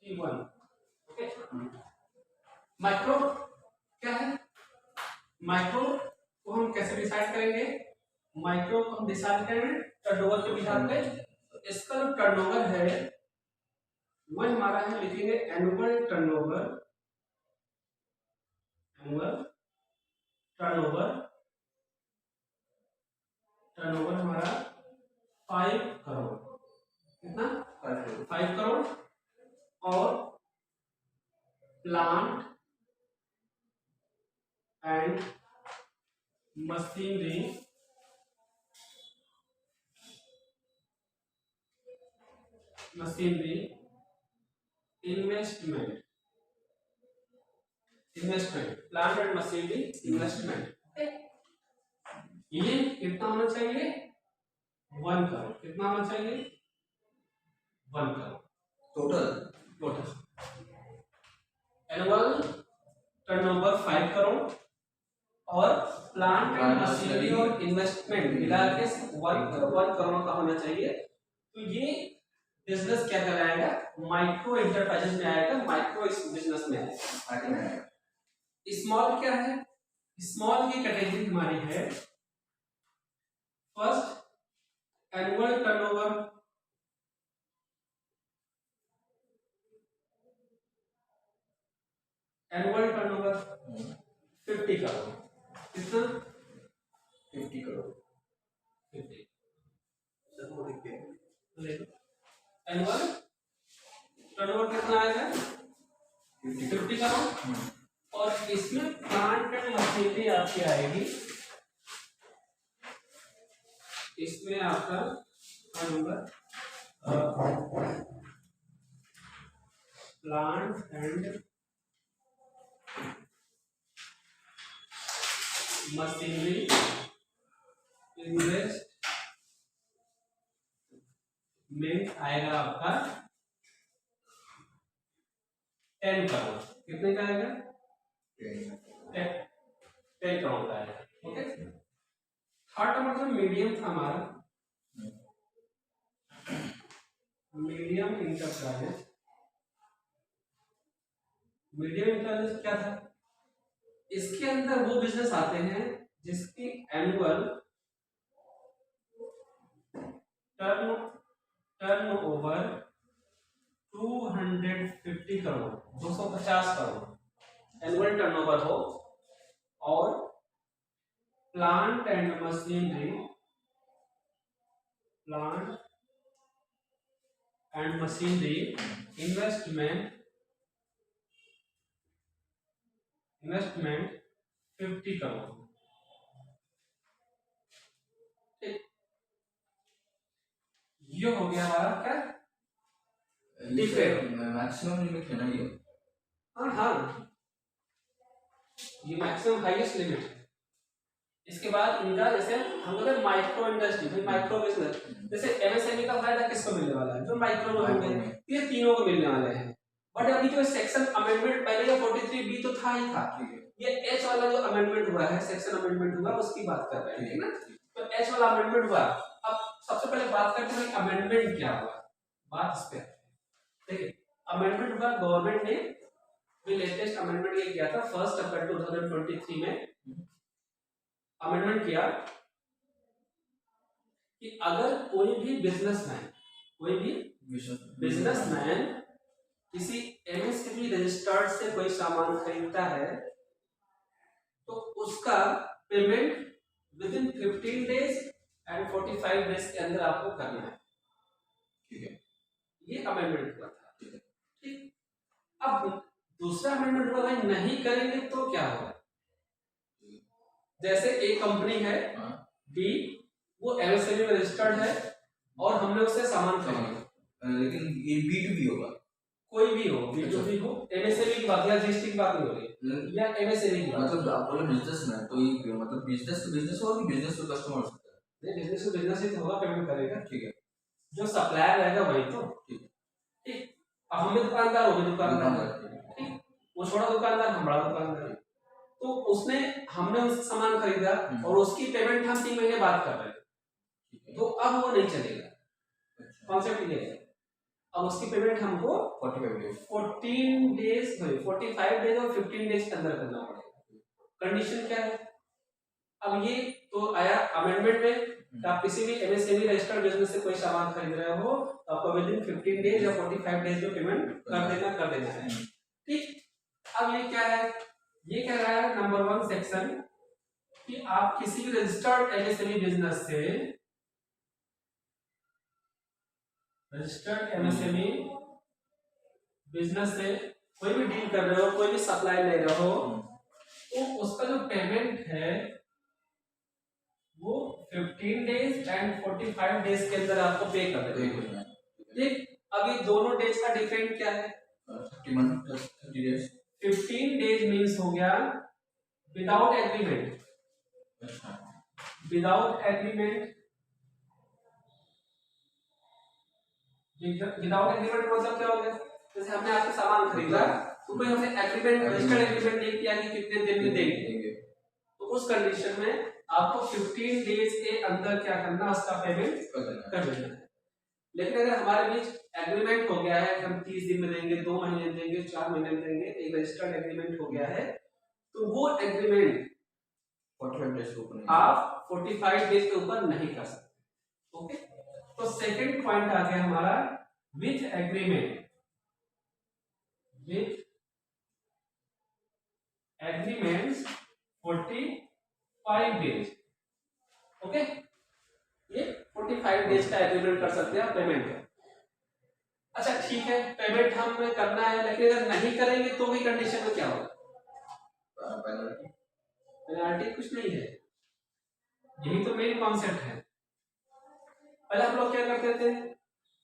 T1। Okay, micro क्या है? Micro को हम कैसे डिसाइड करेंगे? माइक्रो को हम डिसाइड करेंगे टर्नओवर के बिहार पे। तो इसका जो टर्नओवर है वो हमारा है, लिखेंगे annual turnover. Annual turnover, turnover हमारा 5 करोड़। कितना? 5 करोड़। और plant and machinery investment, plant and machinery investment, ये कितना होना चाहिए? 1 करोड़। कितना होना चाहिए? 1 crore total. Annual turnover 5 crore और प्लांट एंड मशीनरी और इन्वेस्टमेंट मिला के 1 करोड़ का होना चाहिए। तो ये बिजनेस क्या कहलाएगा? माइक्रो एंटरप्राइजेस में आएगा, माइक्रो बिजनेस में आएगा। स्मॉल क्या है? स्मॉल की कैटेगरी हमारी है first annual turnover, annual turnover 50 crore. कितना? 50 करोड़। 50 एनुअल टर्नओवर कितना आएगा? 50 करोड़। और इसमें प्लांट एंड मशीनरी आपकी आएगी, इसमें आपका number plant and machinery investment आएगा आपका 10 करोड़। कितने का आएगा? 10 करोड़ का आएगा। ओके, थर्ड नंबर जो मीडियम था हमारा, मीडियम इंटरप्राइजेस। मीडियम इंटरप्राइजेस क्या था? इसके अंदर वो बिजनेस आते हैं जिसकी annual turnover 250 crore, 250 crore annual turnover हो, और plant and machinery investment 50 crore. ये हो गया हमारा क्या? मैक्सिमम लिमिट है ना ये? हाँ, ये मैक्सिमम हाईएस्ट लिमिट है। इसके बाद इनका जैसे हम लोग माइक्रो इंडस्ट्री, माइक्रो बिजनेस, जैसे एमएसएमई का फायदा किसको मिलने वाला है? जो माइक्रो में होंगे, ये तीनों को मिलने वाले हैं। बट अभी जो सेक्शन अमेंडमेंट पहले का 43B तो था ही था, ये एच वाला जो अमेंडमेंट हुआ है, सेक्शन अमेंडमेंट हुआ, उसकी बात कर रहे हैं, ठीक ना? तो एच वाला अमेंडमेंट हुआ। अब सबसे पहले बात करते हैं अमेंडमेंट क्या हुआ, बात इस पे। देखिए, अमेंडमेंट हुआ, गवर्नमेंट ने भी लेटेस्ट अमेंडमेंट ये किया था 1 अप्रैल 2023 में अमेंडमेंट किया कि अगर कोई भी बिजनेसमैन किसी एमएसएमई रजिस्टर्ड से कोई सामान खरीदता है तो उसका payment within 15 days and 45 days के अंदर आपको करना है। ठीक है, ये अमेंडमेंट हुआ था। ठीक, अब दूसरा अमेंडमेंट हुआ भाई नहीं करेंगे तो क्या होगा? जैसे एक कंपनी है बी, वो एमएसएमई में रजिस्टर्ड है और हमने उससे सामान खरीदा, लेकिन ये B2B होगा, कोई भी हो, B2B हो, एमएसएमई की बात या जीएसटी की बात नहीं हो रही, या एमएसएमई की बात। मतलब आप बोले बिजनेसमैन, तो ये मतलब बिजनेस टू बिजनेस होगा कि बिजनेस टू कस्टमर हो सकता है? नहीं, बिजनेस टू बिजनेस ही तो होगा, पेमेंट करेगा। ठीक है, जो सप्लायर रहेगा वही तो। ठीक, अब हम भी दुकानदार, हो भी दुकानदार, ठीक, वो छोटा दुकानदार, हम बड़ा दुकानदार, तो उसने हमने उससे सामान खरीदा और उसकी पेमेंट हम 3 महीने बाद कर रहे हैं, तो अब वो नहीं चलेगा। कॉन्सेप्ट ये है। अब उसकी पेमेंट हमको 45 डेज 14 डेज 45 डेज और 15 डेज के अंदर करना पड़ेगा। कंडीशन क्या है? अब ये तो आया अमेंडमेंट में, तो आप किसी भी एमएसएमई रजिस्टर्ड बिजनेस से कोई सामान खरीद रहे हो तो आपको विद इन 15 डेज या 45 डेज में पेमेंट कर देना है। ठीक, अब ये क्या है? ये कह रहा है नंबर 1 सेक्शन कि आप किसी भी रजिस्टर्ड एमएसएमई बिजनेस से कोई भी डील कर रहे हो, कोई भी सप्लाई ले रहे हो, तो उसका जो पेमेंट है वो 15 डेज एंड 45 डेज के अंदर आपको पे कर देना। ठीक, अब ये दोनों डेज का डिफरेंट क्या है? 31 प्लस 30 डेज 15 डेज मींस हो गया विदाउट एग्रीमेंट। अच्छा, विदाउट एग्रीमेंट मतलब क्या हो गया? जैसे हमने आपसे सामान खरीदा तो कोई हमने एग्रीमेंट रजिस्टर्ड एग्रीमेंट नहीं किया कि कितने दिन में देंगे, तो उस कंडीशन में आपको 15 डेज के अंदर क्या करना, उसका पेमेंट कर देना है। लेकिन अगर हमारे बीच एग्रीमेंट हो गया है कि हम 30 दिन में देंगे, 2 महीने में देंगे, 4 महीने में देंगे, एक रजिस्टर्ड एग्रीमेंट हो गया है, तो वो एग्रीमेंट 45 डेज के ऊपर आप 45 डेज के ऊपर नहीं कर सकते। ओके, तो सेकंड पॉइंट आ गया हमारा विथ एग्रीमेंट 45 डेज। ओके, ये 45 डेज का एग्रीमेंट कर सकते हैं पेमेंट का। अच्छा ठीक है, पेमेंट हमें करना है, लेकिन अगर नहीं करेंगे तो भी कंडीशन में क्या होगा? पेनाल्टी कुछ नहीं है, यही तो मेन कॉन्सेप्ट है। पहले हम लोग क्या करते थे,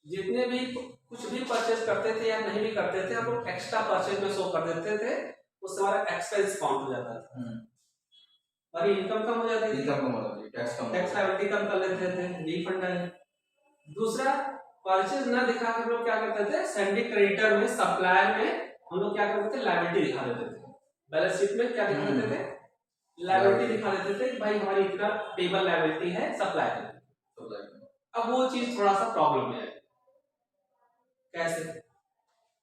जितने भी कुछ भी परचेज करते थे या नहीं भी करते थे, हम लोग एक्स्ट्रा परचेज में शो कर देते थे, उससे हमारा एक्सपेंस काउंट हो जाता था और इनकम कम हो जाती थी, टैक्स लायबिलिटी कम कर लेते थे, यही फंडा है। दूसरा, परचेज ना दिखा हम लोग क्या करते थे, सेंडिंग क्रेडिटर में, सप्लायर में हम लोग क्या करते थे, लायबिलिटी दिखा देते थे। बैलेंस शीट में क्या दिखा देते थे, लायबिलिटी दिखा देते थे कि भाई हमारी इतना पेबल लायबिलिटी है सप्लायर में। अब वो चीज थोड़ा सा प्रॉब्लम है। कैसे?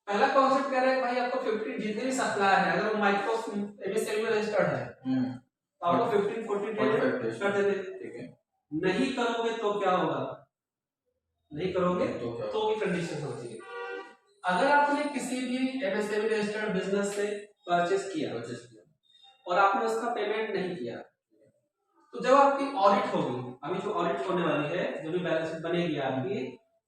पहला कॉन्सेप्ट कह रहा है भाई आपको 15 जितने भी सप्लायर है, अगर वो माइक्रो एमएसएमई में रजिस्टर्ड है तो आपको 15-40 डेज कर देते। ठीक है, नहीं करोगे तो क्या होगा? नहीं करोगे तो भी कंडीशन होती है। अगर आपने किसी भी एमएसएमई रजिस्टर्ड बिजनेस से परचेज किया और आपने उसका पेमेंट नहीं किया, तो जब आपकी ऑडिट होगी, अभी जो ऑडिट होने वाली है, जो भी बैलेंस शीट बनेगी आपकी,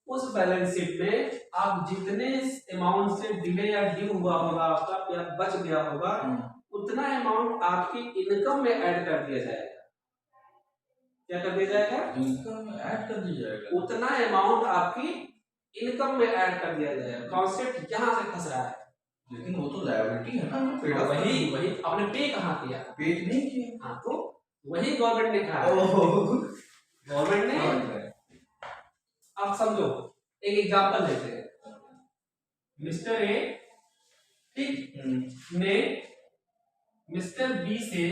उस बैलेंस शीट में आप जितने अमाउंट से डिले या ड्यू हुआ होगा आपका या बच गया होगा, उतना अमाउंट आपकी इनकम में ऐड कर दिया जाएगा। क्या कर दिया जाएगा? इनकम में ऐड कर दिया जाएगा। उतना अमाउंट आपकी इनकम में ऐड कर दिया जाएगा। कॉन्सेप्ट यहाँ से फंस रहा है। लेकिन वो तो लायबिलिटी है ना, वही आपने पे कहाँ किया? पे नहीं किया। हाँ, तो वही गवर्नमेंट ने कहा, गवर्नमेंट ने। आप समझो, एक एग्जांपल लेते हैं। मिस्टर ए ठीक ने मिस्टर बी से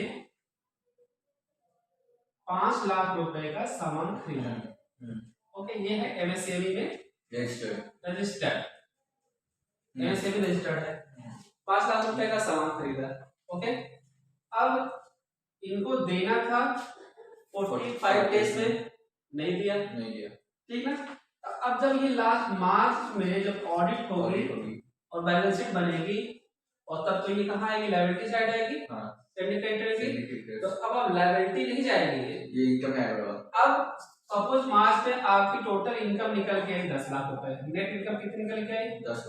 5 लाख रुपए का सामान खरीदा। ओके, ये है एमएसएमई में रजिस्टर्ड, एमएसएमई रजिस्टर्ड है। 5 लाख रुपए का सामान खरीदा। ओके, अब इनको देना था 45 डेज में, नहीं दिया। ठीक ना? अब जब ये लास्ट मार्च में जब ऑडिट होगी और बैलेंस शीट बनेगी, और तब तो ये कहाँ आएगी? लायबिलिटी साइड आएगी, सिंडिकेटर की। तो अब लायबिलिटी नहीं जाएगी, ये इनकम आएगा। अब सपोज मार्च में आपकी टोटल इनकम निकल के आई 10 लाख रुपए, नेट इनकम कितनी निकल के आई? 10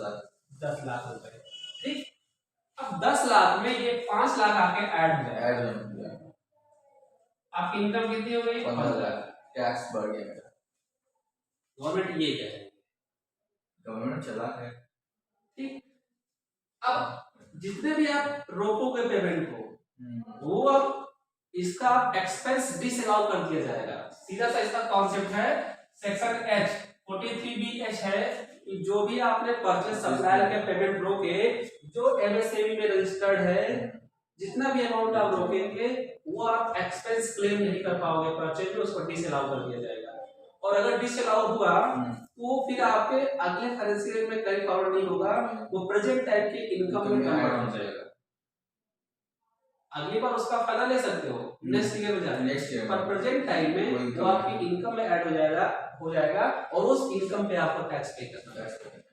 लाख रुपए। ठीक, अब 10 लाख में ये 5 लाख आके ऐड हो जाएगा, आपकी इनकम कितनी हो गई? 15 लाख। टैक्स बढ़ गया। गवर्नमेंट ये कह रही है, गवर्नमेंट चला है। ठीक, अब जितने भी आप रोकोगे पेमेंट को, वो अब इसका एक्सपेंस डिसअलाउ कर दिया जाएगा। सीधा सा इसका कॉन्सेप्ट है, सेक्शन एच 43B(H) है कि जो भी आपने परचेज सप्लायर के पेमेंट रोके, जो एमएसएमई में रजिस्टर्ड है, जितना भी अमाउंट आप रोकेंगे वो आप एक्सपेंस क्लेम नहीं कर पाओगे परचेज में, उसको डिसअलाउ कर दिया जाएगा। और अगर डिसअलाउ हुआ तो फिर आपके अगले फाइनेंशियल ईयर में कैरी फॉरवर्ड नहीं होगा, वो प्रेजेंट टाइम की इनकम में कन्वर्ट हो जाएगा। अगली बार उसका फायदा ले सकते हो नेक्स्ट ईयर में जाके, नेक्स्ट ईयर पर प्रेजेंट टाइम में वो आपकी इनकम में ऐड हो जाएगा और उस इनकम पे आपको टैक्स पे करना है।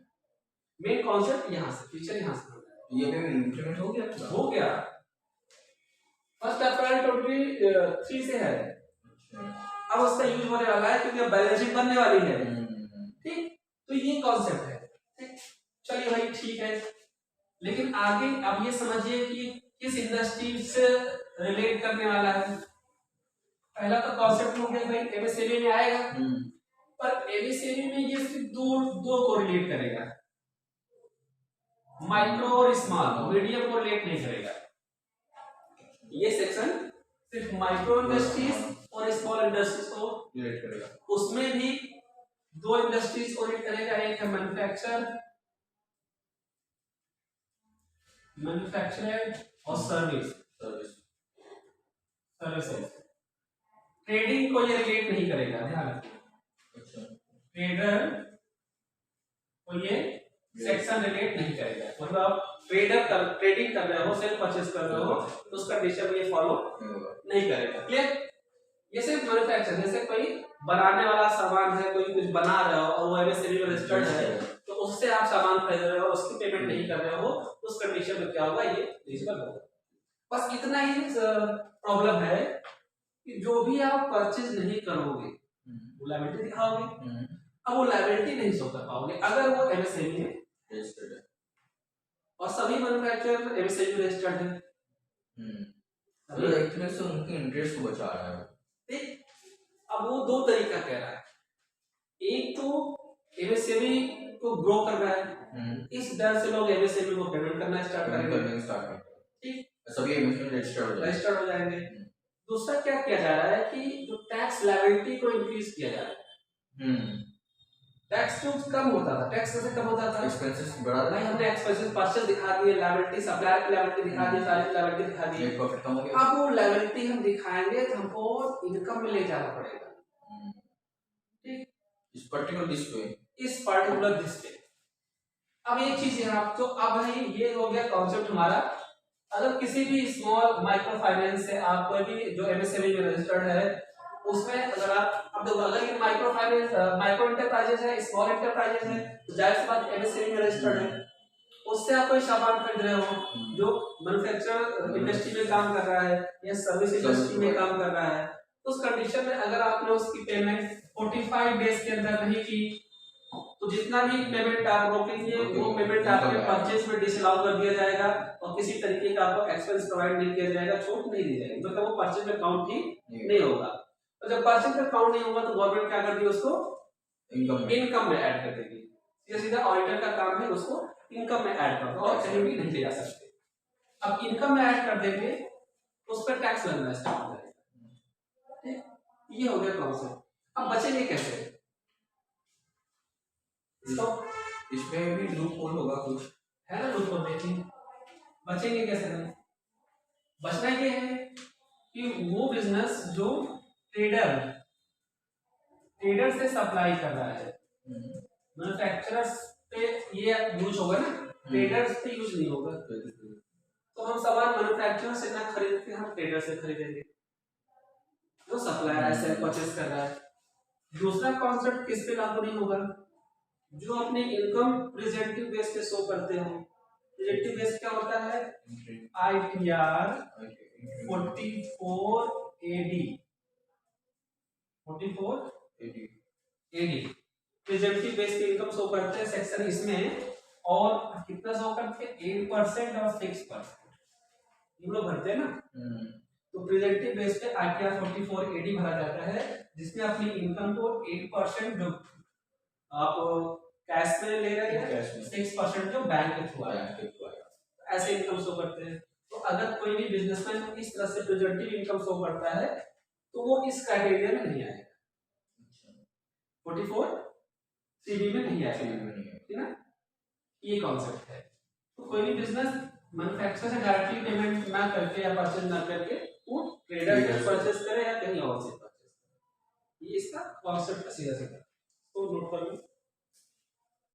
मेन कॉन्सेप्ट यहाँ से, फीचर यहाँ से ये भी इंप्लीमेंट हो गया फर्स्ट अप्रैल 23 से है। अब उसका यूज होने वाला है क्योंकि अब बैलेंस शीट बनने वाली है। ठीक, तो ये कॉन्सेप्ट है। ठीक, चलिए भाई ठीक है, लेकिन आगे अब ये समझिए कि किस इंडस्ट्री से रिलेट करने वाला है। पहला तो कॉन्सेप्ट हो गया भाई एमएसएमई में आएगा, पर एमएसएमई में ये सिर्फ दो को रिलेट करेगा, माइक्रो और स्मॉल, मीडियम को रिलेट नहीं करेगा। ये सेक्शन सिर्फ माइक्रो इंडस्ट्रीज और स्मॉल इंडस्ट्रीज को रिलेट करेगा। उसमें भी दो इंडस्ट्रीज को रिलेट करेगा, एक है मैन्युफैक्चरिंग और सर्विसेज। ट्रेडिंग को ये रिलेट नहीं करेगा, ध्यान रखिए। ट्रेडर को ये सेक्शन रिलेट नहीं करेगा। मतलब आप ट्रेडिंग कर रहे हो, सेल परचेस कर रहे हो, तो उस कंडीशन में ये फॉलो नहीं करेगा। क्लियर? ये सिर्फ मैन्युफैक्चर, जैसे कोई बनाने वाला सामान है, कोई कुछ बना रहे हो और वो एमएसएमई में रजिस्टर्ड है, तो उससे आप सामान खरीद रहे हो, उसकी पेमेंट नहीं कर रहे हो, उस कंडीशन में क्या होगा, ये एलिजिबल होगा। बस इतना ही प्रॉब्लम है कि जो भी आप परचेज नहीं करोगे वो लायबिलिटी दिखाओगे। अब वो लायबिलिटी नहीं शो कर पाओगे अगर वो एमएसएमई में रजिस्टर्ड है, और सभी मैन्युफैक्चरर एमएसएमई में रजिस्टर्ड है। तो एक तरह से उनके इंटरेस्ट को बचा रहा है। ठीक, अब वो दो तरीका कह रहा है, एक तो एमएसएमई को ग्रो कर रहा है, इस डर से लोग एमएसएमई को पेमेंट करना स्टार्ट करेंगे। ठीक, सभी एमएसएमई रजिस्टर्ड हो जाएंगे। दूसरा क्या किया जा रहा है कि जो टैक्स लायबिलिटी को इंक्रीज किया जा रहा है। टैक्स जो कम होता था, टैक्स कैसे कम होता था, एक्सपेंसेस बढ़ा भाई हमने एक्सपेंसेस परचेस दिखा दिए, लायबिलिटी सप्लायर की लायबिलिटी दिखा दी, सारी लायबिलिटी दिखा दी, प्रॉफिट कम हो गया। अब वो लायबिलिटी हम दिखाएंगे तो हमको इनकम में ले जाना पड़ेगा। ठीक, इस पर्टिकुलर दिस पे अब एक चीज यहाँ, तो अब भाई ये हो गया कॉन्सेप्ट हमारा। अगर किसी भी स्मॉल माइक्रो फाइनेंस से आप कोई भी जो एमएसएमई में रजिस्टर्ड है उसमें अगर आप अब देखो, अगर ये माइक्रो फाइनेंस माइक्रो एंटरप्राइजेस है, स्मॉल एंटरप्राइजेस है, तो जाहिर सी बात एमएसएमई में रजिस्टर्ड है, उससे आप कोई सामान खरीद रहे हो जो मैन्युफैक्चर इंडस्ट्री में काम कर रहा है या सर्विस इंडस्ट्री में काम कर रहा है, तो उस कंडीशन में अगर आपने उसकी पेमेंट 45 डेज के अंदर नहीं की तो जितना भी पेमेंट आप रोकेंगे वो पेमेंट आपके परचेज में डिसअलाउ कर दिया जाएगा और किसी तरीके का आपको एक्सपेंस प्रोवाइड नहीं किया जाएगा, छूट नहीं दी जाएगी, मतलब वो परचेज में काउंट ही नहीं होगा। और जब परचेज में काउंट नहीं होगा तो गवर्नमेंट क्या करती है, उसको इनकम में ऐड कर देगी। ये सीधा ऑडिटर का काम है, उसको इनकम में ऐड कर दो और कहीं भी नहीं ले जा सकते। अब इनकम में ऐड कर देंगे उस पर टैक्स लगना स्टार्ट हो जाएगा। ये हो गया कॉन्सेप्ट। अब बचेंगे कैसे, तो इसमें भी लूप होल होगा कुछ है ना, लूप होल देखिए बचेंगे कैसे। नहीं बचना ये है कि वो बिजनेस जो ट्रेडर से सप्लाई कर रहा है, मैन्युफैक्चरर्स पे ये यूज होगा ना, ट्रेडर्स पे यूज नहीं होगा। तो हम सामान मैन्युफैक्चरर से ना खरीद के हम ट्रेडर से खरीदेंगे जो सप्लायर है, परचेस कर रहा है। दूसरा कॉन्सेप्ट किस पे लागू नहीं होगा, जो अपने इनकम प्रेजेंटिव बेस पे शो करते हो। प्रेजेंटिव बेस क्या होता है, ITR 44 AD प्रेजेंटिव बेस पे इनकम शो करते हैं सेक्शन इसमें, और कितना शो करते हैं, 8% और 6% ये लोग भरते हैं ना। तो प्रेजेंटिव बेस पे ITR 44 AD भरा जाता है, जिसमें अपनी इनकम को 8% जो आप कैश में ले रहे हैं, 6% जो बैंक के थ्रू आया, ऐसे इनकम शो करते हैं। तो अगर कोई भी बिजनेसमैन इस तरह से प्रेजेंटिव इनकम शो करता है तो वो इस क्राइटेरिया में नहीं आएगा, 44 CB में नहीं आएगा, ठीक है। ये कॉन्सेप्ट है। तो कोई भी बिजनेस मैन्युफैक्चरर से डायरेक्टली पेमेंट ना करके या परचेज ना करके वो ट्रेडर से परचेज करे या कहीं और से परचेज करे, ये इसका कॉन्सेप्ट का सीधा सीधा तो नोट कर लो।